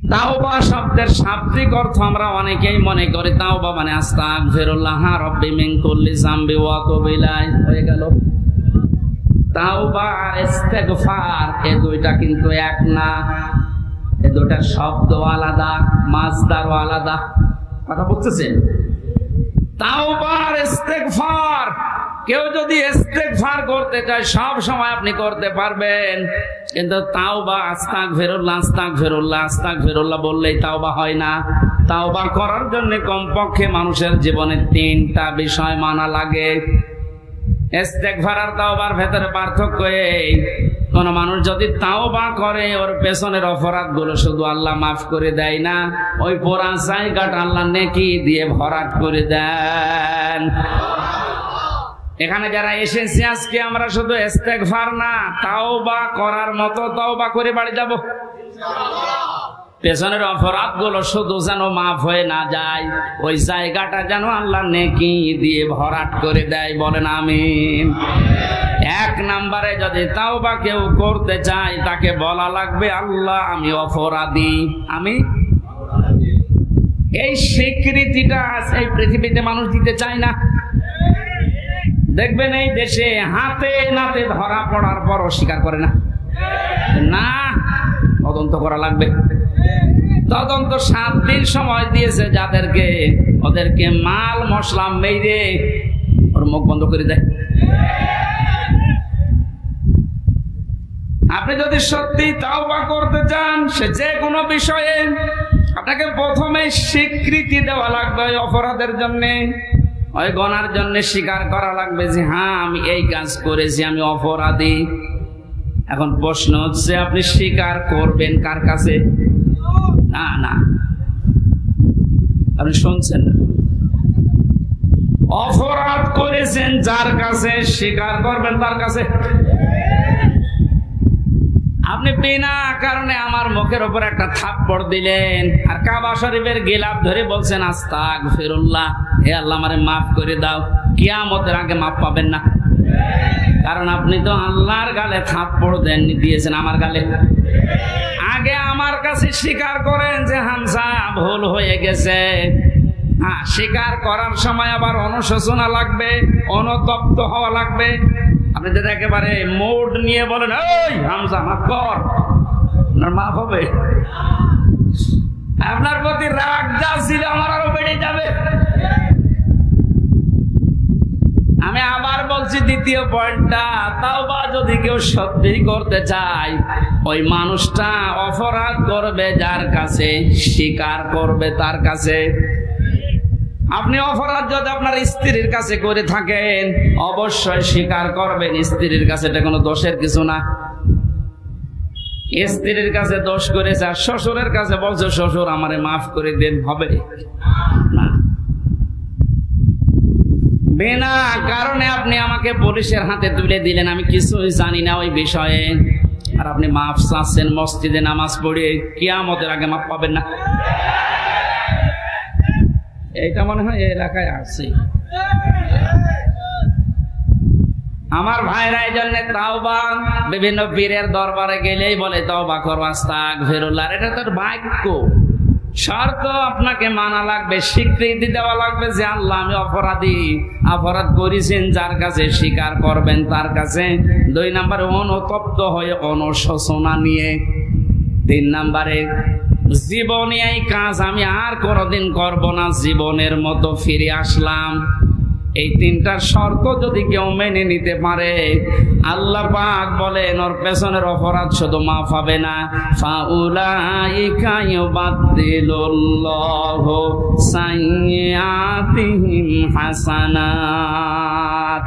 তাওবা শব্দের শাব্দিক অর্থ আমরা অনেকেই মনে করি তাওবা মানে আস্তাগফিরুল্লাহ রাব্বি মিন কুল্লি যামবি ওয়া আতুবু ইলাইহি হয়ে গেল। তাওবা আর ইস্তেগফার এই দুইটা কিন্তু এক না, এই দুইটার শব্দ আলাদা, মাসদারও আলাদা। কথা বুঝতেছেন? তাওবা আর ইস্তেগফার, কেউ যদি ইস্তেগফার করতে চায় সব সময় আপনি করতে পারবেন, কিন্তু তাওবা আস্তাগফিরুল্লাহ আস্তাগফিরুল্লাহ আস্তাগফিরুল্লাহ বললেই তাওবা হয় না। তাওবা করার জন্য কমপক্ষে মানুষের জীবনে 3টা বিষয় মানা লাগে। ইস্তেগফার আর তাওবার ভেতরে পার্থক্য এই, কোন মানুষ যদি তাওবা করে ওর পেছনের অপরাধগুলো শুধু আল্লাহ মাফ করে দেয় না, ওই পোড়া জায়গাটা আল্লাহ নেকি দিয়ে ভরাট করে দেন। এখানে যারা এসেছি আজকে আমরা শুধু ইস্তেগফার না, তাওবা করার মতো তাওবা করে বাড়ি যাব। পেছনের অপরাধগুলো শুধু যেন মাফ হয়ে না যায়, ওই জায়গাটা যেন আল্লাহ নেকি দিয়ে ভরাট করে দেয়। বলেন আমিন। 1 নম্বরে যদি তাওবা কেউ করতে চায় তাকে বলা লাগবে আল্লাহ আমি অপরাধী, আমি। এই স্বীকৃতিটা এই পৃথিবীতে মানুষ দিতে চায় না। দেখবেন এই দেশে হাতে নাতে ধরা পড়ার পর স্বীকার করে না। না, তদন্ত করা লাগবে। তদন্ত 7 দিন সময় দিয়েছে যাদেরকে, ওদেরকে মাল মশলা মেরে ওর মুখ বন্ধ করে দেয়। আপনি যদি সত্যি তাওবা করতে চান সে যে কোনো বিষয়ে, আপনাকে প্রথমে স্বীকৃতি দেওয়া লাগবে ওই অপরাধের জন্য, ওই গুনার জন্য স্বীকার করা লাগবে যে হ্যাঁ আমি এই কাজ করেছি, আমি অপরাধী। এখন প্রশ্ন হচ্ছে আপনি স্বীকার করবেন কার কাছে? না না, আপনি শুনছেন না, অপরাধ করেছেন যার কাছে স্বীকার করবেন তার কাছে। আপনি বিনা কারণে আমার মুখের উপর একটা থাপ্পড় দিলেন আর কাবা শরীফের গিলাফ ধরে বলছেন আস্তাগফিরুল্লাহ, হে আল্লাহ আমারে মাফ করে দাও, কিয়ামতের আগে মাফ পাবেন না। কারণ আপনি তো আল্লাহর গালে থাপ্পড় দিয়েছেন, আমার গালে। আগে আমার কাছে স্বীকার করেন যে হামজা ভুল হয়ে গেছে। স্বীকার করার সময় আবার অনুশোচনা লাগবে, অনুতপ্ত হওয়া লাগবে। আপনি যদি একেবারে মুড নিয়ে বলেন এই হামজা মাফ কর, আপনার মাফ হবে? আপনার প্রতি রাগ যা ছিল আমার আরো বেড়ে যাবে। আমি আবার বলছি দ্বিতীয় পয়েন্টটা, তাওবা যদি কেউ সত্যি করতে চায় ওই মানুষটা অপরাধ করবে যার কাছে, স্বীকার করবে তার কাছে। আপনি অপরাধ যদি আপনার স্ত্রীর কাছে করে থাকেন অবশ্যই স্বীকার করবেন স্ত্রীর কাছে, এটা কোনো দোষের কিছু না। স্ত্রীর কাছে দোষ করেছে আর শ্বশুরের কাছে বলছে শ্বশুর আমারে মাফ করে দেন, হবে না। বিনা কারণে আপনি আমাকে পুলিশের হাতে তুলে দিলেন, আমি কিছুই জানি না ওই বিষয়ে, আর আপনি মাফ চাচ্ছেন মসজিদে নামাজ পড়ে, কিয়ামতের আগে মাফ পাবেন না। এইটা মনে হয় এই এলাকায় আছে। আমার ভাইরা এই জন্য তাওবা বিভিন্ন পীরের দরবারে গেলেই বলে তাওবা করো আস্তাগফিরুল্লাহ, এটা তোর ভাগ্য। শর্ত আপনাকে মানা লাগবে, স্বীকৃতি দেওয়া লাগবে যে আল্লাহ আমি অপরাধী, অপরাধ করেছেন যার কাছে স্বীকার করবেন তার কাছে। 2 নম্বরে অনুতপ্ত হয়ে অনুশোচনা নিয়ে। 3 নম্বরে জীবনে এই কাজ আমি আর কোনোদিন করব না, জীবনের মতো ফিরে আসলাম। এই 3টা শর্ত যদি কেউ মেনে নিতে পারে আল্লাহ পাক বলেন ওর পেছনের অপরাধ শুধু মাফ হবে না, ফাউলাইকা ইউবাদদিলুল্লাহু সাইয়্যাতিহিম হাসানাত।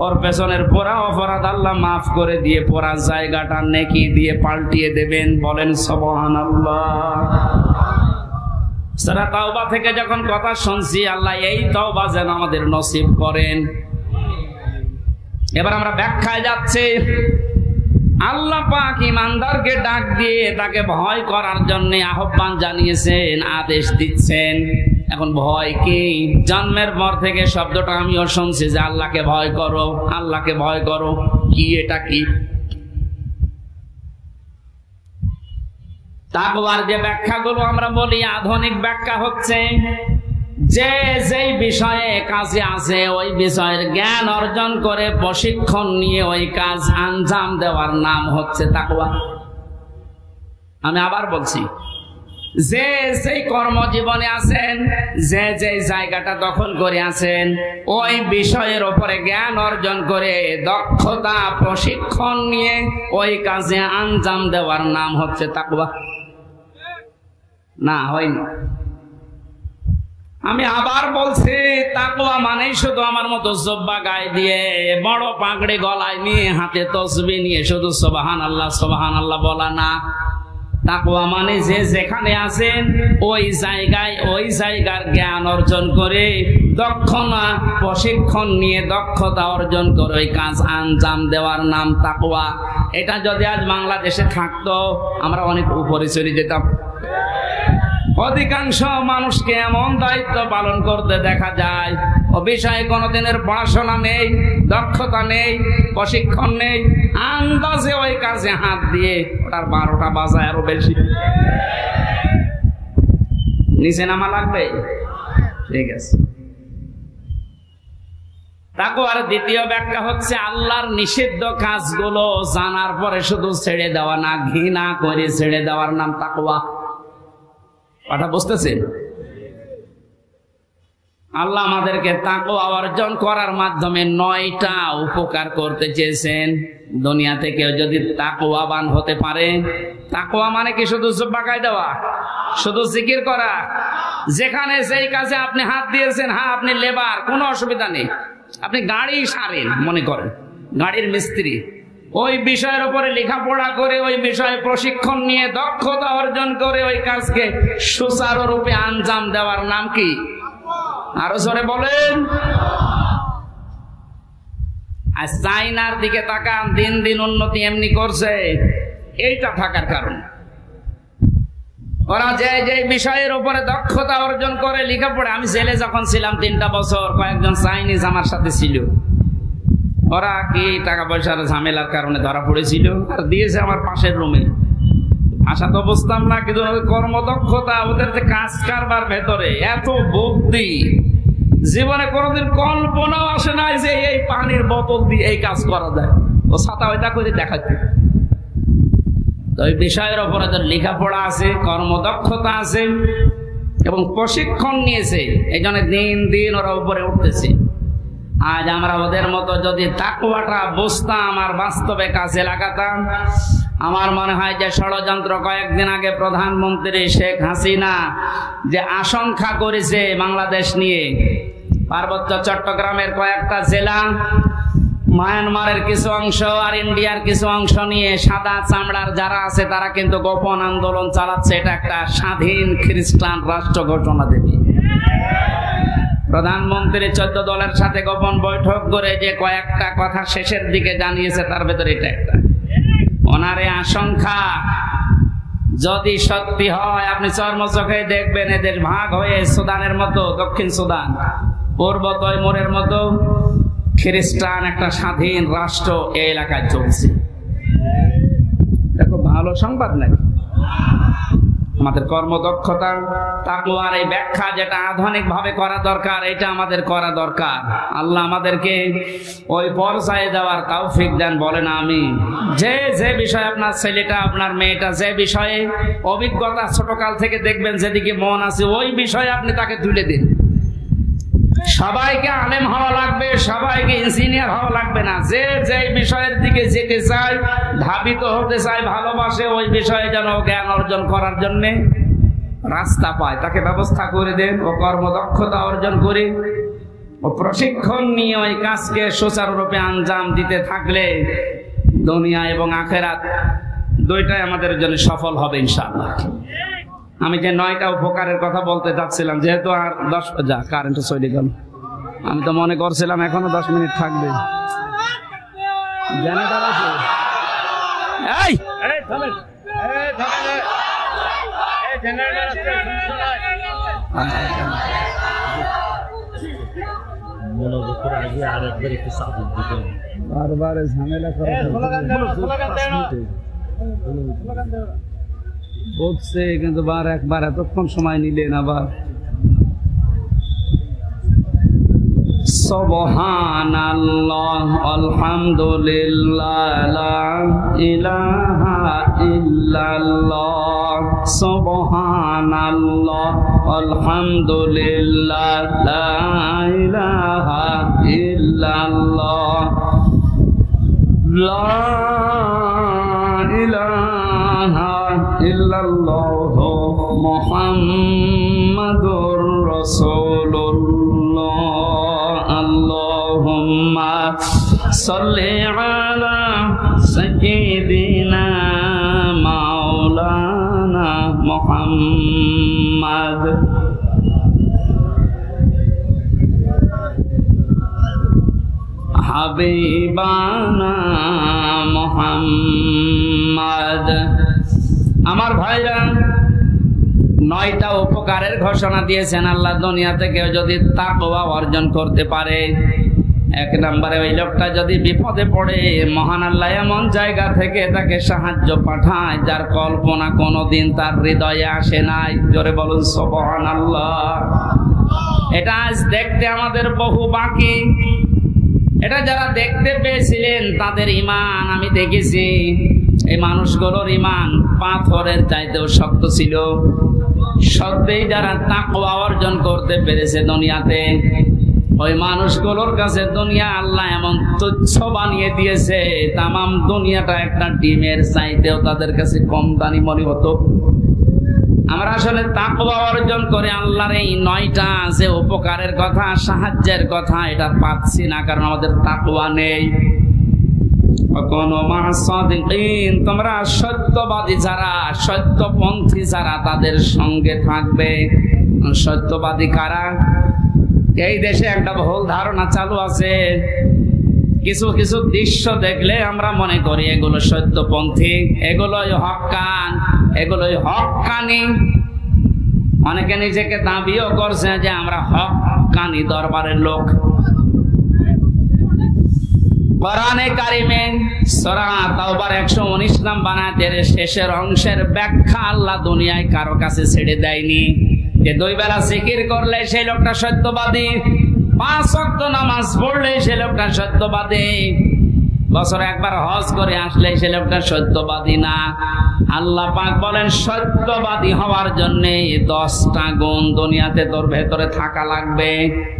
ওর পেছনের পোড়া অপরাধ আল্লাহ মাফ করে দিয়ে পোড়া জায়গাটা নেকি দিয়ে পাল্টিয়ে দেবেন। বলেন সুবহানাল্লাহ। সূরা তাওবা থেকে যখন কথা শুনছি আল্লাহ এই তাওবা যেন আমাদের নসিব করেন। এবার আমরা ব্যাখ্যায় যাচ্ছি। আল্লাহ পাক ঈমানদারকে ডাক দিয়ে তাকে ভয় করার জন্য আহ্বান জানিয়েছেন, আদেশ দিচ্ছেন। এখন ভয় কি? জন্মের পর থেকে শব্দটা আমিও শুনছি যে আল্লাহকে ভয় করো, আল্লাহকে ভয় করো। কি এটা কি? তাকওয়ার যে ব্যাখ্যাগুলো আমরা বলি, আধুনিক ব্যাখ্যা হচ্ছে যে যেই বিষয়ে কাজে আছে ওই বিষয়ের জ্ঞান অর্জন করে প্রশিক্ষণ নিয়ে ওই কাজ আঞ্জাম দেওয়ার নাম হচ্ছে তাকওয়া। আমি আবার বলছি, যে যেই কর্মজীবনে আছেন, যে যে জায়গাটা দখল করে আছেন, ওই বিষয়ের উপরে জ্ঞান অর্জন করে দক্ষতা প্রশিক্ষণ নিয়ে ওই কাজে আঞ্জাম দেওয়ার নাম হচ্ছে তাকওয়া। না হয়নি। আমি আবার বলছি, তাকওয়া মানেই শুধু আমার মতো জব্বা গায়ে দিয়ে বড় পাগড়ি গলায় নিয়ে হাতে তসবিহ নিয়ে শুধু সুবহানাল্লাহ সুবহানাল্লাহ বলা না। তাকওয়া মানে যে যেখানে আছেন ওই জায়গার জ্ঞান অর্জন করে দক্ষতা প্রশিক্ষণ নিয়ে দক্ষতা অর্জন করে ওই কাজ আঞ্জাম দেওয়ার নাম তাকওয়া। এটা যদি আজ বাংলাদেশে থাকতো আমরা অনেক উপরে চলে যেতাম। অধিকাংশ মানুষকে এমন দায়িত্ব পালন করতে দেখা যায় ও বিষয়ে কোনোদিনের পড়াশোনা নেই, দক্ষতা নেই, প্রশিক্ষণ নেই, আন্দাজে ওই কাজে হাত দিয়ে ওটার 12টা বাজায় আরো বেশি। নিচে নামা লাগবে? ঠিক আছে। তাকওয়ার দ্বিতীয় ব্যাখ্যা হচ্ছে আল্লাহর নিষিদ্ধ কাজগুলো জানার পরে শুধু ছেড়ে দেওয়া না, ঘৃণা করে ছেড়ে দেওয়ার নাম তাকওয়া। কথা বুঝতেছেন? আল্লাহ আমাদেরকে তাকওয়া অর্জন করার মাধ্যমে 9টা উপকার করতে চেয়েছেন। দুনিয়াতে কেউ যদি তাকওয়াবান হতে পারে, তাকওয়া মানে কি শুধু জুব্বা গায়ে দেওয়া, শুধু জিকির করা? যেখানে যেই কাজে আপনি হাত দিয়েছেন, হ্যাঁ আপনি লেবার, কোনো অসুবিধা নেই, আপনি গাড়ি সারেন মনে করেন, গাড়ির মিস্ত্রি, ওই বিষয়ের উপরে লেখাপড়া করে ওই বিষয়ে প্রশিক্ষণ নিয়ে দক্ষতা অর্জন করে ওই কাজকে সুচারুরূপে আঞ্জাম দেওয়ার নাম কি? আরো জোরে বলেন। আর চাইনার দিকে তাকান, দিন দিন উন্নতি এমনি করছে, এইটা থাকার কারণ। ওরা যে যে বিষয়ের উপরে দক্ষতা অর্জন করে লেখাপড়া, আমি জেলে যখন ছিলাম 3টা বছর, কয়েকজন চাইনিজ আমার সাথে ছিল। ওরা কি টাকা পয়সার ঝামেলার কারণে ধরা পড়েছিল আর দিয়েছে আমার পাশের রুমে। ভাষা তো বুঝতাম না, কিন্তু কর্মদক্ষতা, ওদের যে কাজ কারবার ভেতরে এত বুদ্ধি, জীবনে কোনোদিন কল্পনাও আসে নাই যে এই পানির বোতল দিয়ে এই কাজ করা যায়। ও ছাতা ওইটা করে দেখাচ্ছে। তো এই বিষয়ের উপরে তো লেখাপড়া আছে, কর্মদক্ষতা আছে এবং প্রশিক্ষণ নিয়েছে, এই জন্য দিন দিন ওরা উপরে উঠতেছে। আজ আমরা ওদের মতো যদি তাকওয়াটা বুঝতাম আর বাস্তবে কাজে লাগাতাম, আমার মনে হয় যে ষড়যন্ত্র কয়েকদিন আগে প্রধানমন্ত্রী শেখ হাসিনা যে আশঙ্কা করেছে বাংলাদেশ নিয়ে, পার্বত্য চট্টগ্রামের কয়েকটা জেলা, মায়ানমারের কিছু অংশ আর ইন্ডিয়ার কিছু অংশ নিয়ে সাদা চামড়ার যারা আছে তারা কিন্তু গোপন আন্দোলন চালাচ্ছে। এটা একটা স্বাধীন খ্রিস্টান রাষ্ট্র ঘোষণা দেবে। প্রধানমন্ত্রী 14 দলের সাথে গোপন বৈঠক করে যে কয়েকটা কথা শেষের দিকে জানিয়েছে, তার ভেতরে এটা একটা। ওনার আশঙ্কা যদি সত্যি হয়, আপনি চর্মচোখে দেখবেন এদের ভাগ হয়ে সুদানের মতো, দক্ষিণ সুদান, পূর্ব তৈমুরের মতো খ্রিস্টান একটা স্বাধীন রাষ্ট্র এই এলাকায় চলছে। দেখো, ভালো সংবাদ নাকি? আমাদের কর্মদক্ষতা, তাকওয়ার এই ব্যাখ্যা যেটা আধুনিক ভাবে করা দরকার, এটা আমাদের করা দরকার। আল্লাহ আমাদেরকে ওই পর্যায়ে যাওয়ার তৌফিক দেন, বলেন আমিন। যে যে বিষয়ে আপনার ছেলেটা, আপনার মেয়েটা যে বিষয়ে অভিজ্ঞতা ছোটকাল থেকে দেখবেন, যেদিকে মন আছে ওই বিষয়ে আপনি তাকে তুলে দিন। সবাইকে আলেম হওয়া লাগবে, সবাইকে ইঞ্জিনিয়ার হওয়া লাগবে না। যে যে বিষয়ের দিকে যেতে চায়, ধাবিত হতে চায়, ভালোবাসে, ওই বিষয়ে যেন জ্ঞান অর্জন করার জন্য রাস্তা পায়, তাকে ব্যবস্থা করে দেন। ও কর্মদক্ষতা অর্জন করে ও প্রশিক্ষণ নিয়ে ওই কাজকে সুচারুরূপে আঞ্জাম দিতে থাকলে দুনিয়া এবং আখেরাত দুইটাই আমাদের জন্য সফল হবে ইনশাআল্লাহ। আমি যে 9টা উপকারের কথা বলতে চাচ্ছিলাম, যেহেতু আর 10 যা কারেন্ট চলে গেল, আমি তো মনে করছিলাম এখনো 10 মিনিট থাকবে। জেনারেটর আছে? এই থামেন, এই থামেন, এই জেনারেটর আছে, মনে করে আগে আরেকবার একটু সাপোর্ট দিবেন, বারবার ঝামেলা করে। বলছে কিন্তু একবার এতক্ষণ সময় নিলেন আবার। সুবহানাল্লাহ আলহামদুলিল্লাহ লা ইলাহা ইল্লাল্লাহ সুবহানাল্লাহ আলহামদুলিল্লাহ লা ইলাহা ইল্লাল্লাহ লা ইলাহা ইল্লাল্লাহ মুহাম্মাদুর রাসূলুল্লাহ। আল্লাহুম্মা সাল্লি আলা সাইয়্যিদিনা মাওলানা মুহাম্মাদ। হাবিবানা মুহাম্মাদ। আমার ভাইরা, 9টা উপকারের ঘোষণা দিয়েছেন আল্লাহ। দুনিয়াতে কেউ যদি তাকওয়া অর্জন করতে পারে, 1 নম্বরে ওই লোকটা যদি বিপদে পড়ে, মহান আল্লাহ এমন জায়গা থেকে তাকে সাহায্য পাঠায় যার কল্পনা কোনোদিন তার হৃদয়ে আসে নাই। জোরে বলুন সুবহানাল্লাহ। এটা আজ দেখতে আমাদের বহু বাকি। এটা যারা দেখতে পেয়েছিলেন তাদের ঈমান আমি দেখেছি। এই মানুষগুলোর ঈমান পাথরের চাইতেও শক্ত ছিল। সত্যিই যারা তাকওয়া অর্জন করতে পেরেছে দুনিয়াতে, ওই মানুষগুলোর কাছে দুনিয়া আল্লাহ এমন তুচ্ছ বানিয়ে দিয়েছে, তামাম দুনিয়াটা একটা ডিমের চাইতেও তাদের কাছে কম দামি মনে হতো। আমরা আসলে তাকওয়া অর্জন করে আল্লাহর এই 9টা আছে উপকারের কথা, সাহায্যের কথা, এটা পাচ্ছি না কারণ আমাদের তাকওয়া নেই। তোমরা সত্যবাদী যারা, সত্যপন্থী যারা, তাদের সঙ্গে থাকবে। সত্যবাদী কারা? এই দেশে একটা ভুল ধারণা চালু আছে। কিছু কিছু দৃশ্য দেখলে আমরা মনে করি এগুলো সত্যপন্থী, এগুলোই হক্কান, এগুলোই হক্কানি। অনেকে নিজেকে দাবিও করছে যে আমরা হক্কানি দরবারের লোক। কোরআনে কারিমে সূরা তাওবার 119 নম্বর আয়াতের শেষের অংশের ব্যাখ্যা আল্লাহ দুনিয়ায় কারো কাছে ছেড়ে দেয়নি যে 2 বেলা জিকির করলে সেই লোকটা সত্যবাদী, 5 ওয়াক্ত নামাজ পড়লে সেই লোকটা সত্যবাদী, বছরে একবার হজ করে আসলে সেই লোকটা সত্যবাদী না। আল্লাহ পাক বলেন সত্যবাদী হওয়ার জন্য 10টা গুণ দুনিয়াতে তোর ভেতরে থাকা লাগবে।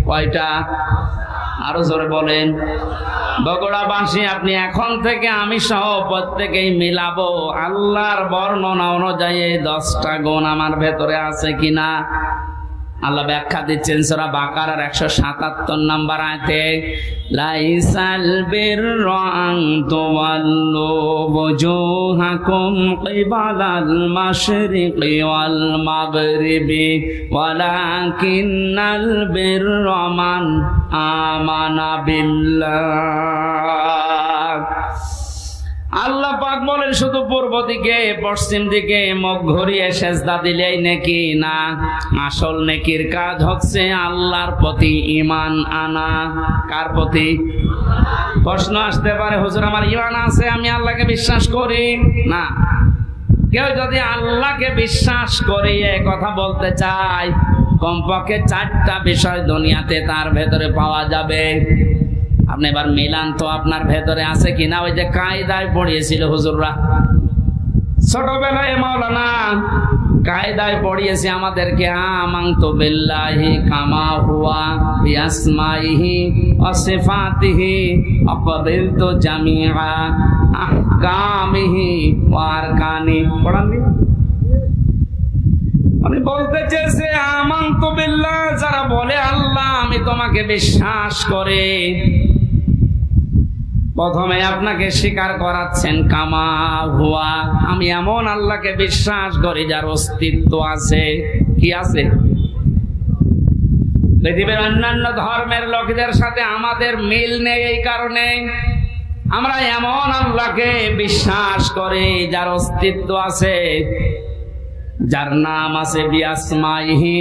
কয়টা? আরো জোরে বলেন। বগুড়াবাসী, আপনি এখন থেকে আমি সহ প্রত্যেকেই মিলাবো আল্লাহর বর্ণনা অনুযায়ী 10টা গুণ আমার ভেতরে আছে কিনা। আল্লাহ ব্যাখ্যা দিচ্ছেন সূরা বাকারার 177 নম্বর আয়াতে, লাইসাল বিররা আন তুওয়াল্লু বুজুহাকুম কিবালাল মাশরিকি ওয়াল মাগরিবি ওয়ালাকিন্নাল বিররা মান আমানা বিল্লাহ। আল্লাহ পাক বলেন শুধু পূর্ব দিকে পশ্চিম দিকে মুখ ঘুরিয়ে সেজদা দিলেই নেকি না, আসল নেকির কাজ হচ্ছে আল্লাহর প্রতি ঈমান আনা। কার প্রতি? প্রশ্ন আসতে পারে, হুজুর আমার ঈমান আছে, আমি আল্লাহকে বিশ্বাস করি না। কেউ যদি আল্লাহকে বিশ্বাস করে কথা বলতে চায়, কমপক্ষে 4টা বিষয় দুনিয়াতে তার ভেতরে পাওয়া যাবে। আপনি এবার মিলান তো আপনার ভেতরে আছে কিনা। ওই যে কায়দায় পড়িয়েছিল হুজুররা ছোটবেলায়, মাওলানা কায়দায় পড়িয়েছে আমাদেরকে, আমানতু বিল্লাহি কামা হুয়া বিআসমাইহি ওয়া সিফাতিহি আকাবিলতু জামিআ আহকামিহি ওয়া আরকানি। পড়াননি? মানে বলতে চেয়েছে আমানতু বিল্লাহ, যারা বলে আল্লাহ আমি তোমাকে বিশ্বাস করে, প্রথমে আপনাকে স্বীকার করাচ্ছেন কামা হুয়া, আমি এমন আল্লাহকে বিশ্বাস করি যার অস্তিত্ব আছে। কি আছে? পৃথিবীর অন্যান্য ধর্মের লোকদের সাথে আমাদের মিল নেই, এই কারণে আমরা এমন আল্লাহকে বিশ্বাস করি যার অস্তিত্ব আছে, যার নাম আছে বিআসমাইহি,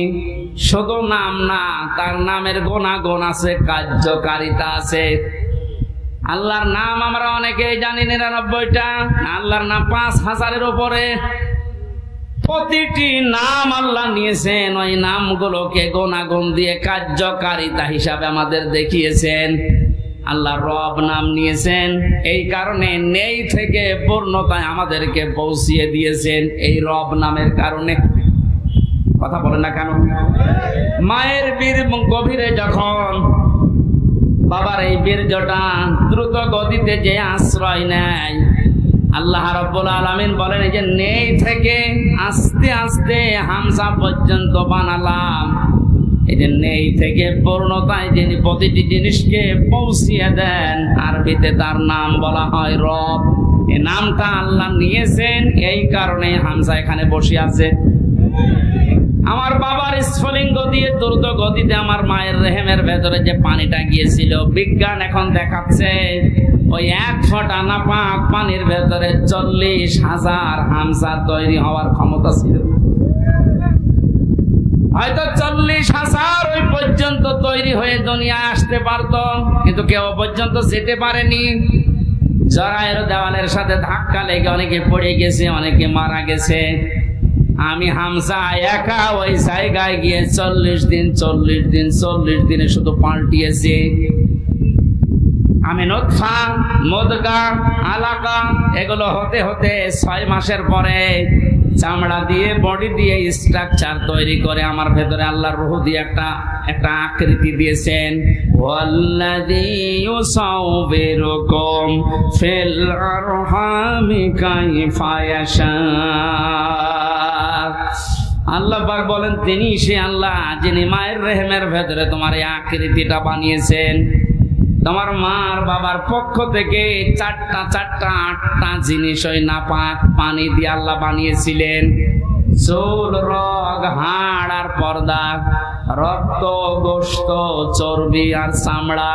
শুধু নাম না, তার নামের গুণাগুণ আছে, কার্যকারিতা আছে। আল্লাহর নাম আমরা অনেকেই জানি 99টা, আল্লাহর নাম 5000-এর উপরে। প্রতিটি নাম আল্লাহ নিয়েছেন, ওই নামগুলোকে গুণাগুণ দিয়ে কার্যকারিতা হিসাবে আমাদের দেখিয়েছেন। আল্লাহ রব নাম নিয়েছেন, এই কারণে নেই থেকে পূর্ণতায় আমাদেরকে পৌঁছিয়ে দিয়েছেন এই রব নামের কারণে। কথা বলেন না কেন? মায়ের বীর গভীরে যখন বাবার এই বীর্যটা দ্রুত গতিতে যে আশ্রয় নেয়, আল্লাহ রাব্বুল আলামিন বলেন এই যে নেই থেকে আস্তে আস্তে হামজা পর্যন্ত বানালাম। এই যে নেই থেকে পূর্ণতায় যিনি প্রতিটি জিনিসকে পৌঁছিয়ে দেন, আরবিতে তার নাম বলা হয় রব। এই নামটা আল্লাহ নিয়েছেন, এই কারণে হামজা এখানে বসে আছে। আমার বাবার স্ফুলিঙ্গ দিয়ে দ্রুত গতিতে আমার মায়ের রেহেমের ভেতরে যে পানিটা গিয়েছিল, বিজ্ঞান এখন দেখাচ্ছে ওই 1 ফোঁটা নাপাক পানির ভেতরে 40,000 হামজা তৈরি হওয়ার ক্ষমতা ছিল। হয়তো 40,000 ওই পর্যন্ত তৈরি হয়ে দুনিয়ায় আসতে পারত, কিন্তু কেউ পর্যন্ত যেতে পারেনি। জরায়ের দেওয়ালের সাথে ধাক্কা লেগে অনেকে পড়ে গেছে, অনেকে মারা গেছে। আমি হামজা একা ওই জায়গায় গিয়ে 40 দিনে শুধু পাল্টিয়েছি। আমি নতফা, মুদগা, আলাকা এগুলো হতে হতে 6 মাসের পরে চামড়া দিয়ে বডি দিয়ে স্ট্রাকচার তৈরি করে আমার ভেতরে আল্লাহর রূহ দিয়ে একটা আকৃতি দিয়েছেন। ওয়াল্লাযী ইউসাউবিরুকুম ফিল আরহামি কাইফা ইয়াশা। আল্লাহ পাক বলেন তিনি সে আল্লাহ যিনি মায়ের রেহেমের ভেতরে তোমার এই আকৃতিটা বানিয়েছেন। তোমার মার বাবার পক্ষ থেকে 4টা জিনিস ওই নাপাক পানি দিয়ে আল্লাহ বানিয়েছিলেন। চুল, রগ, হাড় আর পর্দা, রক্ত, গোশত, চর্বি আর চামড়া।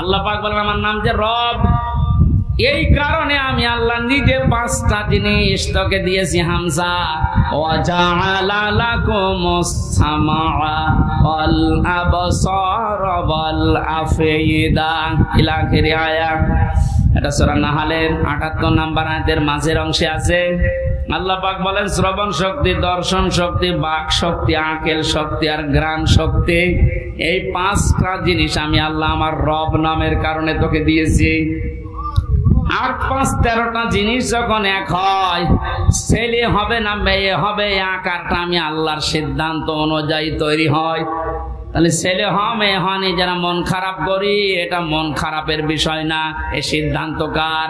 আল্লাহ পাক বলেন আমার নাম যে রব, এই কারণে আমি আল্লাহ নিজে 5টা জিনিস তোকে দিয়েছি হামজা। ওয়াজআলা লাকুমুস সামাআ ওয়াল আবসারা ওয়াল আফইদা ইলা আখির আয়াত। এটা সূরা নাহলের 78 নম্বর আয়াতের মাঝের অংশে আছে। আল্লাহ পাক বলেন শ্রবণ শক্তি, দর্শন শক্তি, বাক শক্তি, আকেল শক্তি আর ঘ্রাণ শক্তি, এই 5টা জিনিস আমি আল্লাহ আমার রব নামের কারণে তোকে দিয়েছি। 8, 5, 13টা জিনিস যখন এক হয়, ছেলে হবে না মেয়ে হবে, আকারটা আমি আল্লাহর সিদ্ধান্ত অনুযায়ী তৈরি হয়। তাহলে ছেলে হয় মেয়ে হয়নি যারা মন খারাপ করি, এটা মন খারাপের বিষয় না, এ সিদ্ধান্ত কার?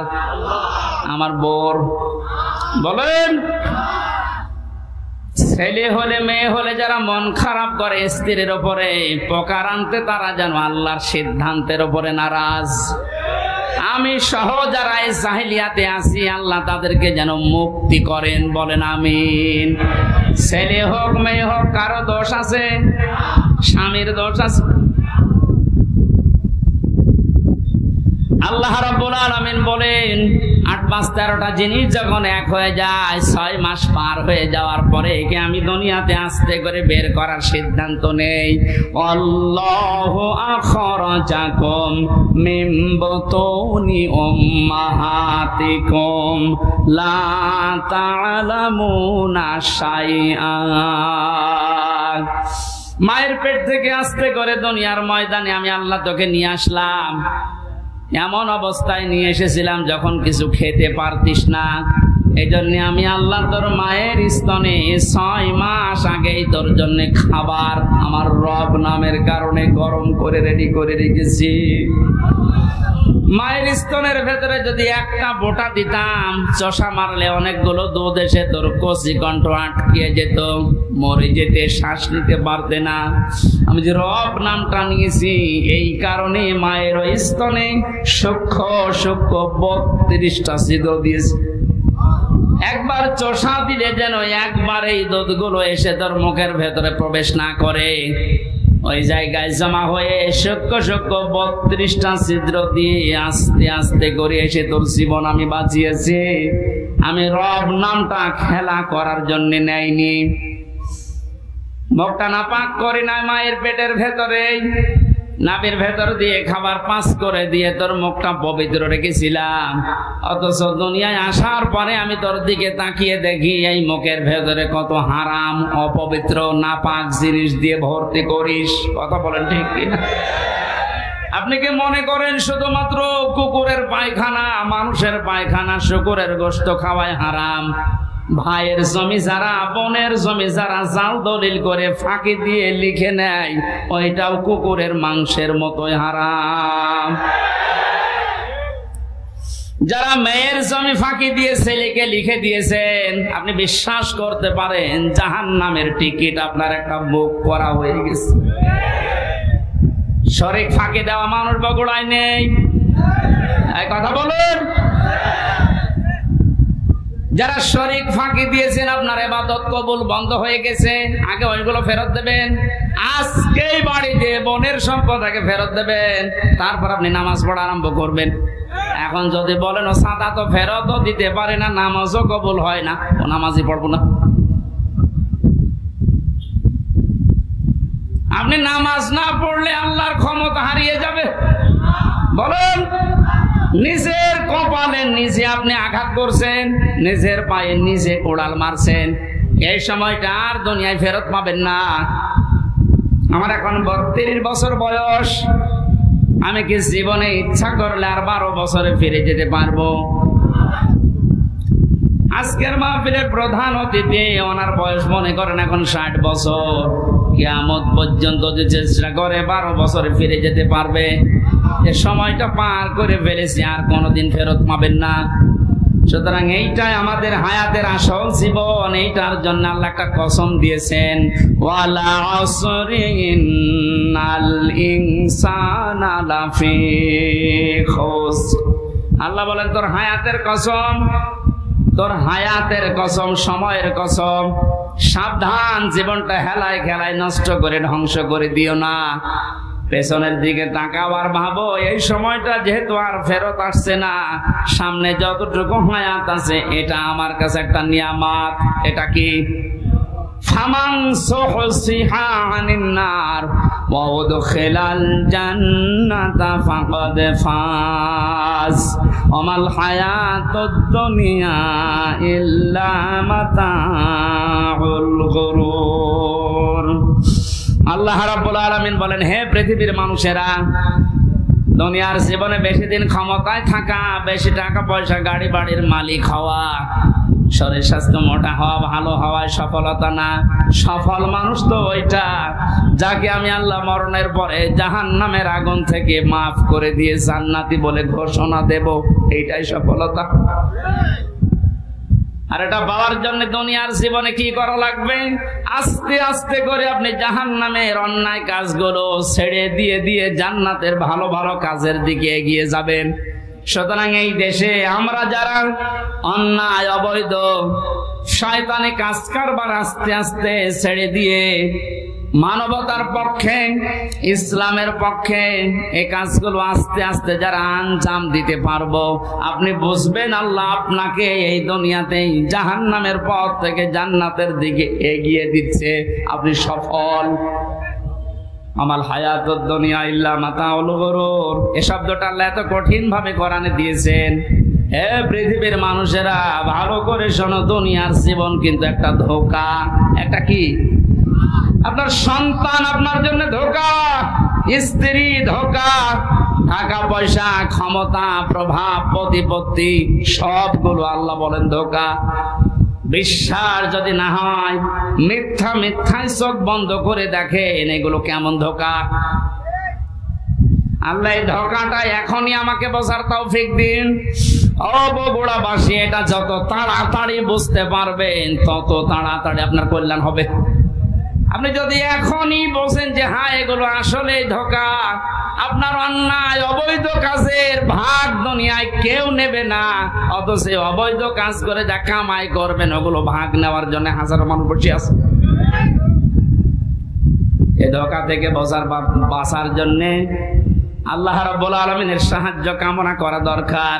আমার বোর। বলেন ছেলে হলে মেয়ে হলে যারা মন খারাপ করে স্ত্রীর উপরে, প্রকার আনতে তারা যেন আল্লাহর সিদ্ধান্তের উপরে নারাজ। আমি সহ যারা এই জাহিলিয়াতে আছি, আল্লাহ তাদেরকে যেন মুক্তি করেন। বলেন আমিন। ছেলে হোক মেয়ে হোক, কারো দোষ আছে? স্বামীর দোষ আছে? আল্লাহ রাব্বুল আলামিন বলেন 8, 5, 13টা জিনিস যখন এক হয়ে যায়, 6 মাস পার হয়ে যাওয়ার পরে একে আমি দুনিয়াতে আস্তে করে বের করার সিদ্ধান্ত নেই। আল্লাহু আখরাজাকুম মিন বুতুনি উম্মাহাতিকুম লা তা'লামুনা শাইআ। মায়ের পেট থেকে আস্তে করে দুনিয়ার ময়দানে আমি আল্লাহ তোকে নিয়ে আসলাম। এমন অবস্থায় নিয়ে এসেছিলাম যখন কিছু খেতে পারতিস না। এই জন্য আমি আল্লাহ তোর মায়ের স্তনে 6 মাস আগেই তোর জন্য খাবার আমার রব নামের কারণে গরম করে রেডি করে রেখেছি। মায়ের স্তনের ভেতরে যদি একটা বোটা দিতাম, চষা মারলে অনেকগুলো দুধ এসে তোর কচি কণ্ঠ আটকে যেত, মরে যেতে, শ্বাস নিতে পারতে না। আমি যে রব নামটা নিয়েছি, এই কারণে মায়ের ওই স্তনে সূক্ষ্ম 32টা ছিদ্র দিয়েছি। একবার চষা দিলে যেন একবার এই দুধগুলো এসে তোর মুখের ভেতরে প্রবেশ না করে, ওই জায়গায় জমা হয়ে সূক্ষ্ম 32টা ছিদ্র দিয়ে আস্তে আস্তে করে এসে তোর জীবন আমি বাঁচিয়েছি। আমি রব নামটা খেলা করার জন্য নেয়নি। মুখটা নাপাক করি না মায়ের পেটের ভেতরে। নাভির ভেতর দিয়ে খাবার পাস করে দিয়ে তোর মুখটা পবিত্র রেখেছিলাম, অথচ দুনিয়ায় আসার পরে আমি তোর দিকে তাকিয়ে দেখি এই মুখের ভেতরে কত হারাম অপবিত্র নাপাক জিনিস দিয়ে ভর্তি করিস। কথা বলেন ঠিক কিনা? আপনি কি মনে করেন শুধুমাত্র কুকুরের পায়খানা, মানুষের পায়খানা, শুকুরের গোশত খাওয়ায় হারাম? ভাইয়ের জমি যারা, বোনের জমি যারা জাল দলিল করে ফাঁকি দিয়ে লিখে নেয়, ওইটাও কুকুরের মাংসের মতোই হারাম। যারা মেয়ের জমি ফাঁকি দিয়ে ছেলেকে লিখে দিয়েছেন, আপনি বিশ্বাস করতে পারেন জাহান্নামের টিকিট আপনার একটা বুক করা হয়ে গেছে। শরীক ফাঁকি দেওয়া মানুষ বগুড়ায় নেই, এই কথা বলুন। যারা শরীক ফাঁকি দিয়েছেন আপনার ইবাদত কবুল বন্ধ হয়ে গেছে, আগে ওইগুলো ফেরত দেবেন। আজকেই বাড়িতে বোনের সম্পদ আগে ফেরত দেবেন, তারপর আপনি নামাজ পড়া আরম্ভ করবেন। এখন যদি বলেন ও সাদা তো ফেরতও দিতে পারে না, নামাজও কবুল হয় না, ও নামাজই পড়বো না। আপনি নামাজ না পড়লে আল্লাহর ক্ষমতা হারিয়ে যাবে। বলেন, নিজের কপালে নিজে আপনি আঘাত করছেন, নিজের পায়ে নিজে কোড়াল মারছেন, এই সময়টা আর দুনিয়ায় ফেরত পাবেন না। আমার এখন 32 বছর বয়স, আমি কি জীবনে ইচ্ছা করলে আর 12 বছরে ফিরে যেতে পারবো? আজকের মাহফিলের প্রধান অতিথি, ওনার বয়স মনে করেন এখন 60 বছর। কিয়ামত পর্যন্ত যে চেষ্টা করে 12 বছরে ফিরে যেতে পারবে, এ সময়টা পার করে ফেলেছি, আর কোনোদিন ফেরত পাবেন না। সুতরাং এইটাই আমাদের হায়াতের আসল জীবন, এইটার জন্য আল্লাহ একটা কসম দিয়েছেন, ওয়ালা আসরি ইন্নাল ইনসানা লাফি খুসর। আল্লাহ বলেন তোর হায়াতের কসম, তোর হায়াতের কসম, সময়ের কসম, সাবধান, জীবনটা হেলায় খেলায় নষ্ট করে ধ্বংস করে দিও না। পেছনের দিকে তাকাও আর ভাবো, এই সময়টা যেহেতু আর ফেরত আসছে না, সামনে যতটুকু হায়াত আছে এটা আমার কাছে একটা নিয়ামত। এটা কি? ফামান সুহসিহা আনিন নার ওয়া উদখিলাল জান্নাতা ফাকাদ ফাজ ওয়া মাল হায়াতুদ দুনিয়া ইল্লা মাতাউল গুরুর। আল্লাহ রাব্বুল আলামিন বলেন, হে পৃথিবীর মানুষেরা, দুনিয়ার জীবনে বেশি দিন ক্ষমতায় থাকা, বেশি টাকা পয়সা, গাড়ি বাড়ির মালিক হওয়া, শরীর স্বাস্থ্য মোটা হওয়া, ভালো হওয়ায় সফলতা না। সফল মানুষ তো ওইটা যাকে আমি আল্লাহ মরণের পরে জাহান্নামের আগুন থেকে মাফ করে দিয়ে জান্নাতি বলে ঘোষণা দেব, এইটাই সফলতা। আর এটা পাওয়ার জন্য দুনিয়ার জীবনে কি করা লাগবে? আস্তে আস্তে করে আপনি জাহান্নামের অন্যায় কাজগুলো ছেড়ে দিয়ে দিয়ে জান্নাতের ভালো ভালো কাজের দিকে এগিয়ে যাবেন। সুতরাং এই দেশে আমরা যারা অন্যায়, অবৈধ, শয়তানি কাজ কারবার আস্তে আস্তে ছেড়ে দিয়ে মানবতার পক্ষে, ইসলামের পক্ষে এই কাজগুলো আস্তে আস্তে যারা আঞ্জাম দিতে পারবো, আপনি বুঝবেন আল্লাহ আপনাকে এই দুনিয়াতেই জাহান্নামের পথ থেকে জান্নাতের দিকে এগিয়ে দিচ্ছে, আপনি সফল। আমাল হায়াতুদ দুনিয়া ইল্লা মাতাউল গুরুর, এই শব্দটা আল্লাহ এত কঠিন ভাবে কোরআনে দিয়েছেন। হে পৃথিবীর মানুষেরা, ভালো করে শোনো, দুনিয়ার জীবন কিন্তু একটা ধোঁকা। একটা কি? আপনার সন্তান আপনার জন্য ধোঁকা, স্ত্রী ধোঁকা, টাকা পয়সা, ক্ষমতা, প্রভাব, প্রতিপত্তি, সবগুলো আল্লাহ বলেন ধোঁকা। বিশ্বাস যদি না হয়, মিথ্যা মিথ্যায় চোখ বন্ধ করে দেখেন এগুলো কেমন ধোঁকা। আল্লাহ এই ধোঁকাটা এখনই আমাকে বোঝার তৌফিক দিন। ও বগুড়াবাসী, এটা যত তাড়াতাড়ি বুঝতে পারবেন তত তাড়াতাড়ি আপনার কল্যাণ হবে। আপনি যদি এখনই বলছেন যে হ্যাঁ এগুলো আসলে ধোঁকা, আপনার অন্যায় অবৈধ কাজের ভাগ দুনিয়ায় কেউ নেবে না, অথচ অবৈধ কাজ করে যা কামাই করবেন ওগুলো ভাগ নেওয়ার জন্য হাজারো মানুষ বসে আছে। এই ধোঁকা থেকে বাঁচার জন্যে আল্লাহ রাব্বুল আলামিনের সাহায্য কামনা করা দরকার।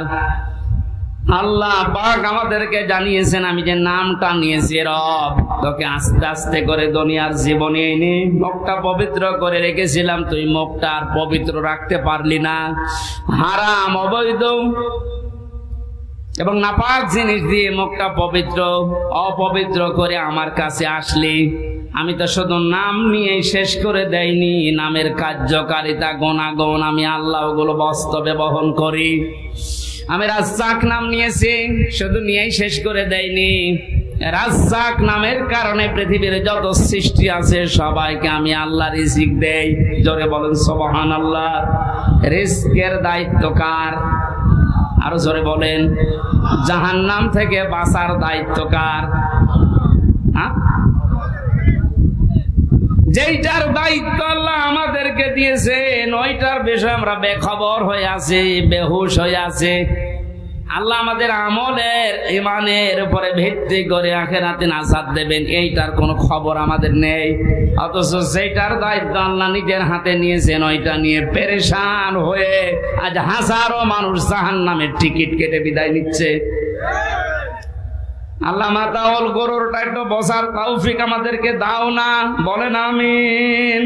আল্লাহ পাক আমাদেরকে জানিয়েছেন, আমি যে নামটা নিয়েছি রব, তোকে আস্তে আস্তে করে দুনিয়ার জীবনে এনে মুখটা পবিত্র করে রেখেছিলাম, তুই মুখটা আর পবিত্র রাখতে পারলি না। হারাম, অবৈধ এবং নাপাক জিনিস দিয়ে মুখটা পবিত্র অপবিত্র করে আমার কাছে আসলি। আমি তো শুধু নাম নিয়ে শেষ করে দেয়নি, নামের কার্যকারিতা গুণাগুণ আমি আল্লাহ ওগুলো বাস্তবে বহন করি। আমি রাজ্জাক নাম নিয়েছি, শুধু নিয়েই শেষ করে দেয়নি। রাজ্জাক নামের কারণে পৃথিবীর যত সৃষ্টি আছে সবাইকে আমি আল্লাহ রিজিক দেই। জোরে বলেন সুবহানাল্লাহ। রিজকের দায়িত্ব কার? আরো জোরে বলেন। জাহান্নাম থেকে বাঁচার দায়িত্ব কার? যেইটার দায়িত্ব আল্লাহ আমাদেরকে দিয়েছেন ওইটার বিষয়ে আমরা বেখবর হয়ে আছি, বেহুশ হয়ে আছে। আল্লাহ আমাদের আমলের ইমানের উপরে ভিত্তি করে আখিরাতে নাজাত দেবেন, এইটার কোনো খবর আমাদের নেই। অথচ সেইটার দায়িত্ব আল্লাহ নিজের হাতে নিয়েছেন, ওইটা নিয়ে পেরেশান হয়ে আজ হাজারো মানুষ জাহান্নামের টিকিট কেটে বিদায় নিচ্ছে। আল্লাহ মাতাউল গরুরটা একটু বসার তৌফিক আমাদেরকে দাও না, বলেন আমিন।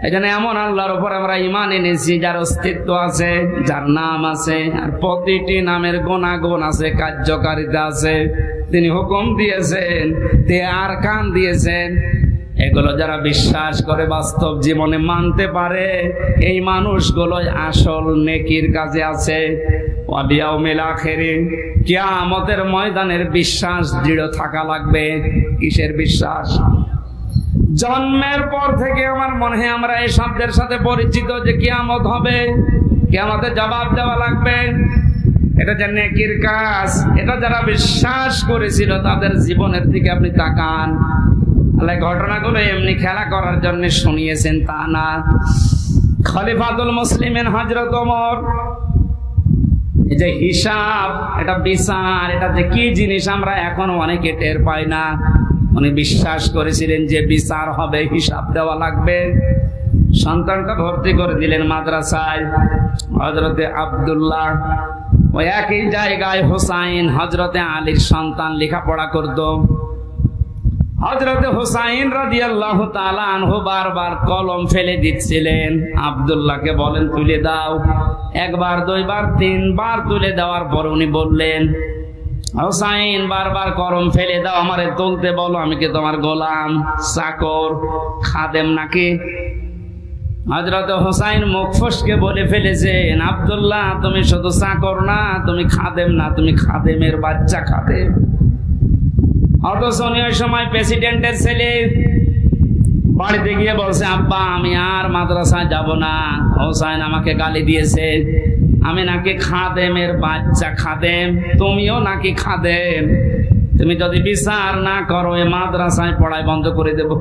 এখানে এমন আল্লাহর উপর আমরা ঈমান এনেছি যার অস্তিত্ব আছে, যার নাম আছে, আর প্রতিটি নামের গুণাগুণ আছে, কার্যকারিতা আছে। তিনি হুকুম দিয়েছেন, আর কান দিয়েছেন। এগুলো যারা বিশ্বাস করে বাস্তব জীবনে মানতে পারে, এই মানুষগুলোই আসল নেকির কাজে আছে। ওয়াবিয়াউমিল আখিরে, কিয়ামতের ময়দানের বিশ্বাস দৃঢ় থাকা লাগবে। কিসের বিশ্বাস? জন্মের পর থেকে আমার মনে হয় আমরা এই শব্দের সাথে পরিচিত যে কিয়ামত হবে, কিয়ামতে জবাব দেওয়া লাগবে। এটা যে নেকির কাজ, এটা যারা বিশ্বাস করেছিল তাদের জীবনের দিকে আপনি তাকান। আল্লাহ ঘটনাগুলো এমনি খেলা করার জন্য শুনিয়েছেন তা না। খলিফাতুল মুসলিমিন হযরত ওমর, এই যে হিসাব, এটা বিচার, এটা যে কি জিনিস আমরা এখনো অনেকে টের পাই না। উনি বিশ্বাস করেছিলেন যে বিচার হবে, হিসাব দেওয়া লাগবে। সন্তানটা ভর্তি করে দিলেন মাদ্রাসায়। হযরতে আব্দুল্লাহ, ওই একই জায়গায় হুসাইন হযরতে আলীর সন্তান লেখাপড়া করত। হযরতে হুসাইন রাদিয়াল্লাহু তাআলা আনহু বারবার কলম ফেলে দিচ্ছিলেন। আব্দুল্লাহকে বলেন তুলে দাও। একবার, দুইবার, তিনবার তুলে দেওয়ার পর উনি বললেন, হুসাইন বারবার কলম ফেলে দাও, আমারে তুলতে বলো, আমি কি তোমার গোলাম, চাকর, খাদেম নাকি? হযরত হুসাইন মুখ ফসকে বলে ফেলেছেন, আব্দুল্লাহ তুমি শুধু চাকর না, তুমি খাদেম না, তুমি খাদেমের বাচ্চা, খাদেম। অথচ উনি ওই সময় প্রেসিডেন্টের ছেলে। বাড়িতে গিয়ে বলছে, আব্বা আমি আর মাদ্রাসায় যাব না, হুসাইন আমাকে গালি দিয়েছে, আমি নাকি খাদেমের বাচ্চা। খাদেম? তুমিও নাকি খাদেম? তুমি যদি বিচার না করো এ মাদ্রাসায় পড়াই বন্ধ করে দেব।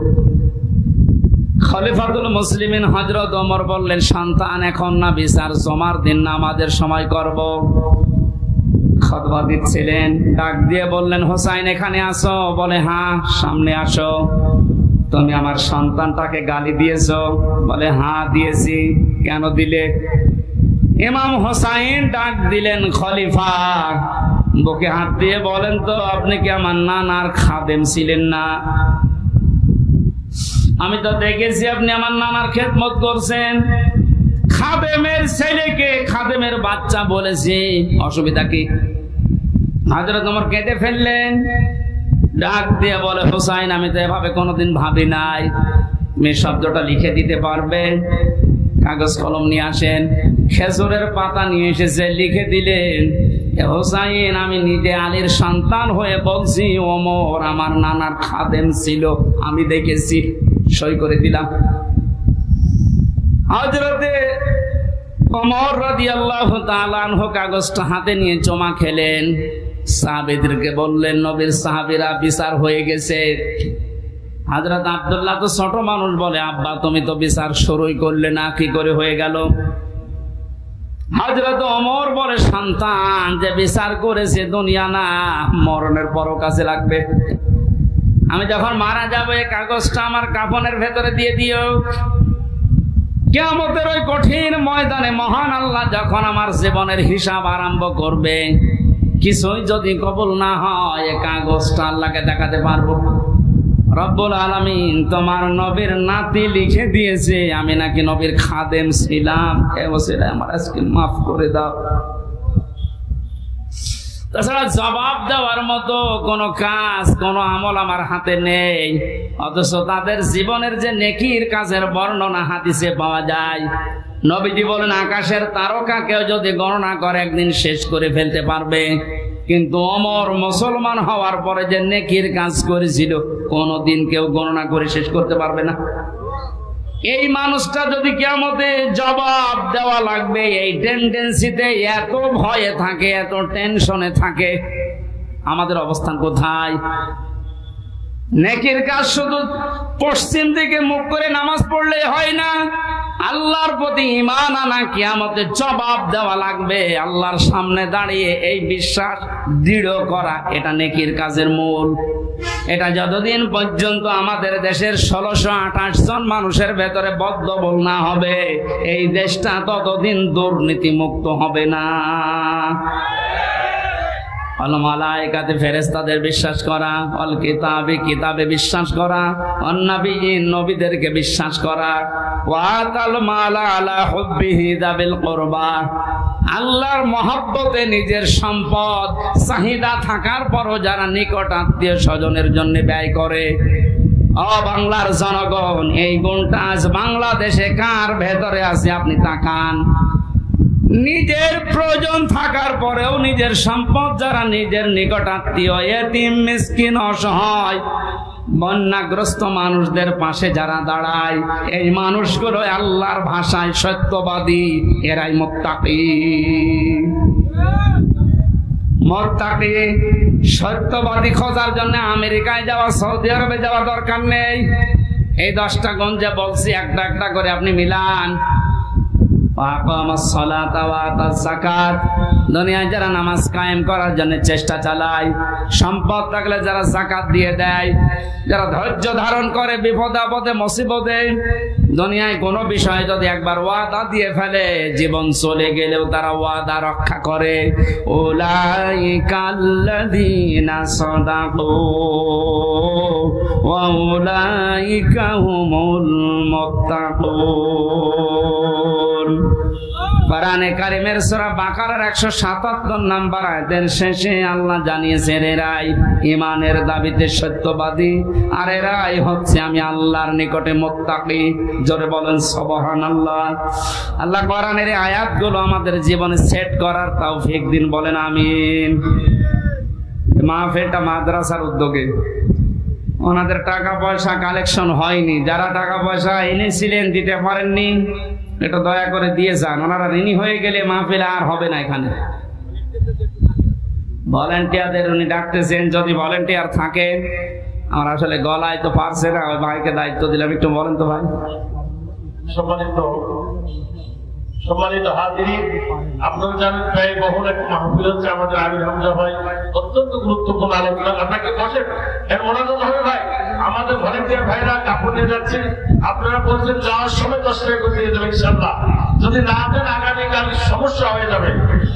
খলিফাতুল মুসলিমিন হযরত ওমর বললেন, সন্তান এখন না, বিচার জমার দিন নামাজের সময় করব। খুতবা দিচ্ছিলেন, ডাক দিয়ে বললেন, হোসাইন এখানে আসো। বলে হ্যাঁ। সামনে আসো। তুমি আমার সন্তানটাকে গালি দিয়েছো? বলে হ্যাঁ দিয়েছি। কেন দিলে? ইমাম হোসাইন ডাক দিলেন, খলিফা বুকে হাত দিয়ে বলেন তো, আপনি কি আমার নানার খাদেম ছিলেন না? আমি তো দেখেছি আপনি আমার নানার খেদমত করছেন। খাদেমের ছেলেকে খাদেমের বাচ্চা বলেছি, অসুবিধা কি? হযরত ওমর কেটে ফেললেন। ডাক দিয়ে বলে, হোসাইন আমি তো এভাবে কোনোদিন ভাবি নাই, তুমি শব্দটা লিখে দিতে পারবে? কাগজ কলম নিয়ে আসেন। খেজুরের পাতা নিয়ে এসেছে, লিখে দিলেন, হোসাইন আমি নিজে আলীর সন্তান হয়ে বলছি, ওমর আমার নানার খাদেম ছিল, আমি দেখেছি। সই করে দিলাম। হযরতে ওমর রাদিয়াল্লাহু তাআলা আনহু কাগজটা হাতে নিয়ে জমা খেলেন। সাহাবীদেরকে বললেন, নবীর সাহাবীরা বিচার হয়ে গেছে। হযরত আব্দুল্লাহ তো ছোট মানুষ, বলে আব্বা তুমি তো বিচার শুরুই করলে না, কি করে হয়ে গেল? হযরত ওমর বলে, সন্তান যে বিচার করেছে দুনিয়া না, মরণের পরও কাছে লাগবে। আমি যখন মারা যাবো এই কাগজটা আমার কাফনের ভেতরে দিয়ে দিও। কিয়ামতের ওই কঠিন ময়দানে মহান আল্লাহ যখন আমার জীবনের হিসাব আরম্ভ করবে, কিছুই যদি কবুল না হয় এই কাগজটা আল্লাহকে দেখাতে পারবো? রব্বুল আলামিন তোমার নবীর নাতি লিখে দিয়েছে আমি নাকি নবীর খাদেম ছিলাম, এ বছর আমার আজকে মাফ করে দাও। তাছাড়া জবাব দেওয়ার মতো কোনো কাজ, কোনো আমল আমার হাতে নেই, অথচ তাদের জীবনের যে নেকির কাজের বর্ণনা হাদিসে পাওয়া যায়। নবীজি বলেন আকাশের তারকাকেও যদি গণনা করে একদিন শেষ করে ফেলতে পারবে, কিন্তু অমর মুসলমান হওয়ার পরে যে নেকির কাজ করেছিল কোনদিন কেউ গণনা করে শেষ করতে পারবে না। এই মানুষটা যদি কিয়ামতে জবাব দেওয়া লাগবে, এই টেন্ডেন্সিতে এত ভয়ে থাকে, এত টেনশনে থাকে, আমাদের অবস্থান কোথায়? নেকির কাজ শুধু পশ্চিম দিকে মুখ করে নামাজ পড়লে হয় না, আল্লাহর প্রতি ঈমান আনা, কিয়ামতে জবাব দেওয়া লাগবে আল্লাহর সামনে দাঁড়িয়ে, এই বিশ্বাস দৃঢ় করা, এটা নেকির কাজের মূল। এটা যতদিন পর্যন্ত আমাদের দেশের 1628 জন মানুষের ভেতরে বদ্ধবল না হবে, এই দেশটা ততদিন দুর্নীতি মুক্ত হবে না। মালায়েকাতে ফেরেশতাদের বিশ্বাস করা, অল কিতাবে কিতাবে বিশ্বাস করা, অন্নাবিয়িন নবীদেরকে বিশ্বাস করা, ওয়াতাল মালা আলা হুব্বিহি যাবিল কুরবা, আল্লাহর মহব্বতে নিজের সম্পদ চাহিদা থাকার পরও যারা নিকট আত্মীয় স্বজনের জন্য ব্যয় করে। ও বাংলার জনগণ, এই গুণটা আজ বাংলাদেশে কার ভেতরে আছে আপনি তাকান। নিজের প্রয়োজন থাকার পরেও নিজের সম্পদ যারা নিজের নিকট আত্মীয়, এতিম, মিসকিন, অসহায়, বন্যাগ্রস্ত মানুষদের পাশে যারা দাঁড়ায়, এই মানুষগুলো আল্লাহর ভাষায় সত্যবাদী, এরাই মুত্তাকি। মুত্তাকি সত্যবাদী খোঁজার জন্য আমেরিকায় যাওয়া, সৌদি আরবে যাওয়া দরকার নেই। এই 10টা গুণ যে বলছি একটা একটা করে আপনি মিলান। দুনিয়ায় যারা নামাজ কায়েম করার জন্য চেষ্টা চালায়, সম্পদ থাকলে যারা যাকাত দিয়ে দেয়, যারা ধৈর্য ধারণ করে বিপদে আপদে মুসিবতে, দুনিয়ায় কোনো বিষয়ে যদি একবার ওয়াদা দিয়ে ফেলে, জীবন চলে গেলেও তারা ওয়াদা রক্ষা করে। উলাইকাল্লাযীনা সাদাকু ওয়া উলাইকা হুমুল মুত্তাকুন। কোরআনে কারিমের সূরা বাকারার 177 নম্বর আয়াতের শেষে আল্লাহ জানিয়েছেন এরাই ঈমানের দাবিতে সত্যবাদী, আর এরাই হচ্ছে আমি আল্লাহর নিকটে মুত্তাকি। জোরে বলেন সুবহানাল্লাহ। আল্লাহ কোরআনের এই আয়াতগুলো আমাদের জীবনে সেট করার তৌফিক দিন, বলেন আমিন। মাহফিলটা মাদ্রাসার উদ্যোগে, ওনাদের টাকা পয়সা কালেকশন হয়নি, যারা টাকা পয়সা এনেছিলেন দিতে পারেননি, এটা দয়া করে দিয়ে যান। ওনারা ঋণী হয়ে গেলে মাহফিল আর হবে না। এখানে ভলেন্টিয়ারদের উনি ডাকতেছেন, যদি ভলেন্টিয়ার থাকে, আমার আসলে গলায় তো পারছে না, ওই ভাইকে দায়িত্ব দিলাম, একটু বলেন তো ভাই। সম্মানিত হাজিরিন, আপনারা জানেন প্রায় বহুল এক মাহফিল হচ্ছে আমাদের আমির হামজা ভাই, অত্যন্ত গুরুত্বপূর্ণ আলোচনা। আপনাকে বসেন, এর মনোযোগ হবে ভাই। আমাদের ভলেন্টিয়ার ভাইরা কাপড় নিয়ে যাচ্ছে, আপনারা বলছেন যাওয়ার সময় 10 টাকা করে দিয়ে দেবেন ইনশাআল্লাহ। যদি না দেন আগামীকাল সমস্যা হয়ে যাবে।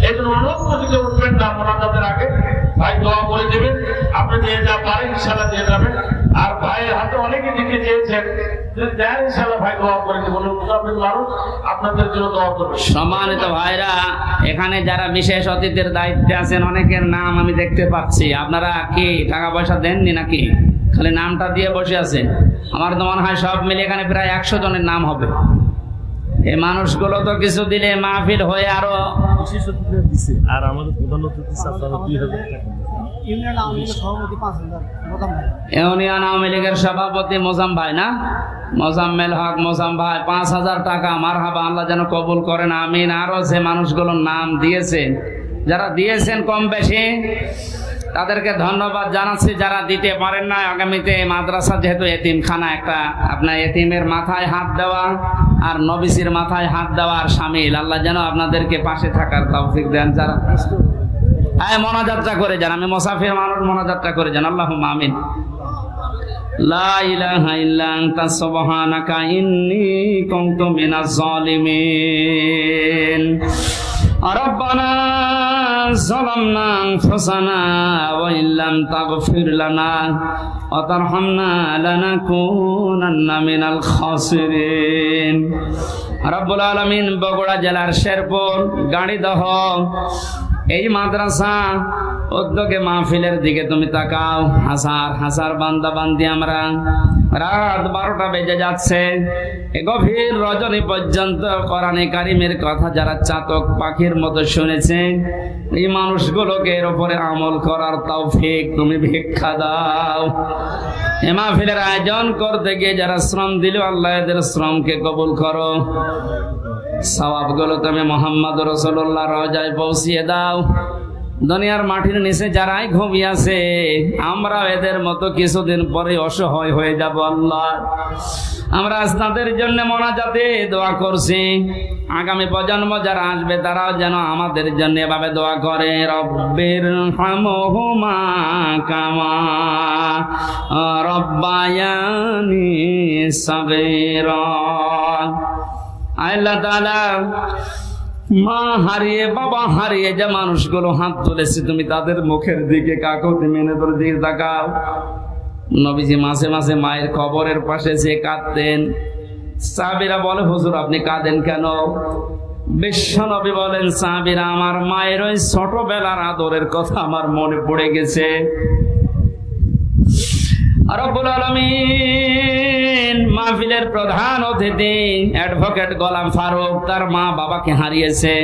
এই জন্য অনুরোধ করতে উঠবেন না, মোনাজাতের আগে ভাই দোয়া করে দেবেন। আপনি দিয়ে যা পারেন ইনশাআল্লাহ দিয়ে যাবেন। আর ভাইয়ের হাতে অনেকে দিতে চেয়েছেন, দেন ইনশাআল্লাহ ভাই দোয়া করে দেবেন। মানুষ আপনাদের জন্য দোয়া করবে। সম্মানিত ভাইরা, এখানে যারা বিশেষ অতিথির দায়িত্বে আছেন অনেকের নাম আমি দেখতে পাচ্ছি। আপনারা কি টাকা পয়সা দেননি নাকি? খালি নামটা দিয়ে বসে আছেন। আমার তো মনে হয় সব মিলে এখানে প্রায় 100 জনের নাম হবে। এই মানুষগুলো তো কিছু দিলে মাহফিল হয়ে আরো। আর আমাদের প্রধান অতিথি আপনারা 2000 টাকা। ইউনিয়ন আওয়ামী লীগের সভাপতি 5000 ইউনিয়ন আওয়ামী লীগের সভাপতি মোজাম ভাই না, মোজাম্মেল হক মোজাম ভাই 5000 টাকা। মারহাবা, আল্লাহ যেন কবুল করেন, আমিন। আরো যে মানুষগুলোর নাম দিয়েছেন, যারা দিয়েছেন কম বেশি, তাদেরকে ধন্যবাদ জানাচ্ছি। যারা দিতে পারেন না, আগামীতে মাদ্রাসা যেহেতু এতিমখানা, একটা আপনার এতিমের মাথায় হাত দেওয়া আর নবীসির মাথায় হাত দেওয়ার শামিল। আল্লাহ যেন আপনাদেরকে পাশে থাকার তৌফিক দেন। যারা মনাযাত্রা করে যান, আমি মুসাফির মানুষ, মনাযাত্রা করে যান। আল্লাহুম্মা আমিন। লা ইলাহা ইল্লা আনতা সুবহানাকা ইন্নী কুনতু মিনাজ জালিমিন। ربنا ظلمنا أنفسنا وإن لم تغفر لنا وترحمنا لنكونن من الخاسرين রব্বুল আলামিন বগুড়া জেলার শেরপুর গাড়িদহ এই মাদ্রাসা উদ্যোগে মাহফিলের দিকে তুমি তাকাও। হাজার হাজার বান্দা বান্দি আমরা, রাত 12টা বেজে যাচ্ছে, গভীর রজনী পর্যন্ত কোরআনে কারিমের কথা যারা চাতক পাখির মতো শুনেছে, এই মানুষগুলোকে এর উপরে আমল করার তৌফিক তুমি ভিক্ষা দাও। এ মাহফিলের আয়োজন করতে গিয়ে যারা শ্রম দিল, আল্লাহ এদের শ্রমকে কবুল করো। সওয়াবগুলো তুমি মুহাম্মদ রাসূলুল্লাহ রওজায় পৌঁছিয়ে দাও। দুনিয়ার মাটির নিচে যারাই ঘুমিয়ে আছে, আমরা এদের মতো কিছুদিন পরে অসহায় হয়ে যাব আল্লাহ। আমরা আজ তাদের জন্য মোনাজাতে দোয়া করছি, আগামী প্রজন্ম যারা আসবে তারাও যেন আমাদের জন্য এভাবে দোয়া করে, রব্বির হামহুমা কামা রব্বায়ানি সাগীরা। আল্লাহ তাআলা মা হারিয়ে বাবা হারিয়ে যে মানুষগুলো হাত তুলেছে, তুমি তাদের মুখের দিকে কাকুতি মিনতির দিকে তাকাও। নবীজি মাঝে মাঝে মায়ের কবরের পাশে যে কাঁদতেন, সাহাবীরা বলে হুজুর আপনি কাঁদেন কেন? বিশ্ব নবী বলেন, সাহাবীরা আমার মায়ের ওই ছোটবেলার আদরের কথা আমার মনে পড়ে গেছে। রব্বুল আলামিন মাহফিলের প্রধান অতিথি অ্যাডভোকেট গোলাম ফারুক তার মা বাবাকে হারিয়েছে।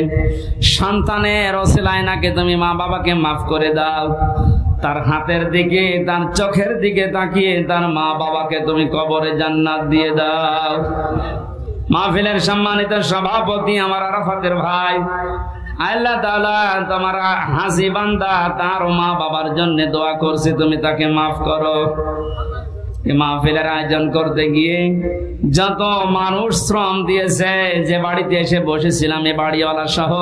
সন্তানের ওসিলায় নাকি তুমি মা বাবাকে মাফ করে দাও। তার হাতের দিকে তার চোখের দিকে তাকিয়ে তার মা বাবাকে তুমি কবরে জান্নাত দিয়ে দাও। মাহফিলের সম্মানিত সভাপতি আমার আরাফাতের ভাই, আল্লাহ তাআলা তোমার হাসি বান্দা তার মা বাবার জন্য দোয়া করছে, তুমি তাকে মাফ করো। এই মাহফিলের আয়োজন করতে গিয়ে যত মানুষ শ্রম দিয়েছে, যে বাড়িতে এসে বসেছিলাম এ বাড়িওয়ালা সহ,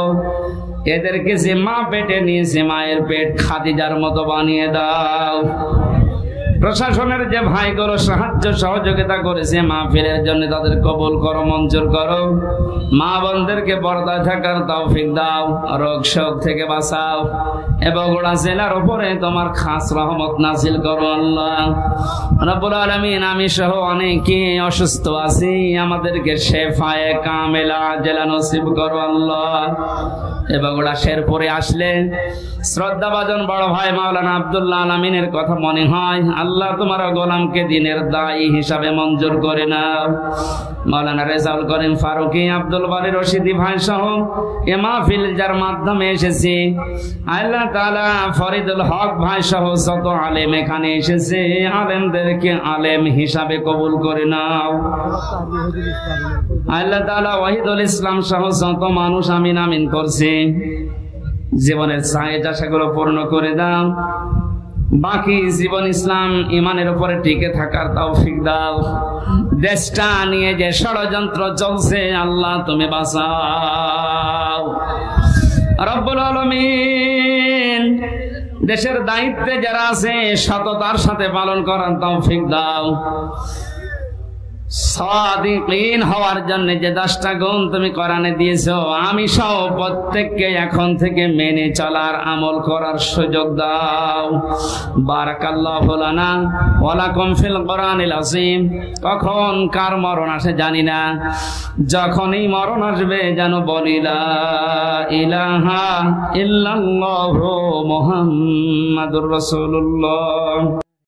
এদেরকে যে মা পেটে নিয়েছে মায়ের পেট খাদিজার মতো বানিয়ে দাও। প্রশাসনের যে ভাইগুলো সাহায্য সহযোগিতা করেছে মাহফিলের জন্য, তাদের কবুল করো, মঞ্জুর করো। মা বোনদেরকে পর্দায় থাকার তৌফিক দাও, রোগ শোক থেকে বাঁচাও, এবং বগুড়া জেলার উপরে তোমার খাস রহমত নাজিল করো আল্লাহ রাব্বুল আলামিন। আমি সহ অনেকে অসুস্থ আছি, আমাদেরকে শেফায়ে কামেলা জেলা নসিব করো আল্লাহ। বগুড়া শেরপুরে আসলে শ্রদ্ধাভাজন বড় ভাই মাওলানা আব্দুল্লাহ আলামিনের কথা মনে হয়। আল্লাহ তোমার গোলামকে দিনের দায়ী হিসাবে মঞ্জুর করে নাও। মাওলানা রেজাউল করিম ফারুকি, আব্দুল বারী রশিদি ভাই সহ এ মাহফিল যার মাধ্যমে এসেছি, আল্লাহ তাআলা ফরিদুল হক ভাই সহ যত আলেম এখানে এসেছে, আলেমদেরকে আলেম হিসাবে কবুল করে নাও। আল্লাহ তাআলা ওয়াহিদুল ইসলাম সহ যত মানুষ আমিন আমিন করছে, জীবনের চাহিদা সেগুলো পূর্ণ করে দাও। বাকি জীবন ইসলাম ইমানের উপরে টিকে থাকার তৌফিক দাও। দেশটা নিয়ে যে ষড়যন্ত্র চলছে আল্লাহ তুমি বাঁচাও রব্বুল আলামিন। দেশের দায়িত্বে যারা আছে সততার সাথে পালন করার তৌফিক দাও। সাদিকিন হওয়ার জন্য যে 10টা গুণ তুমি কোরআনে দিয়েছো, আমি সহ প্রত্যেককে এখন থেকে মেনে চলার আমল করার সুযোগ দাও। বারাকাল্লাহু লানা ওয়া লাকুম ফিল কোরআনিল আযীম। কখন কার মরণ আসে জানি না, যখনই মরণ আসবে যেন বলি লা ইলাহা ইল্লাল্লাহু মুহাম্মাদুর রাসূলুল্লাহ।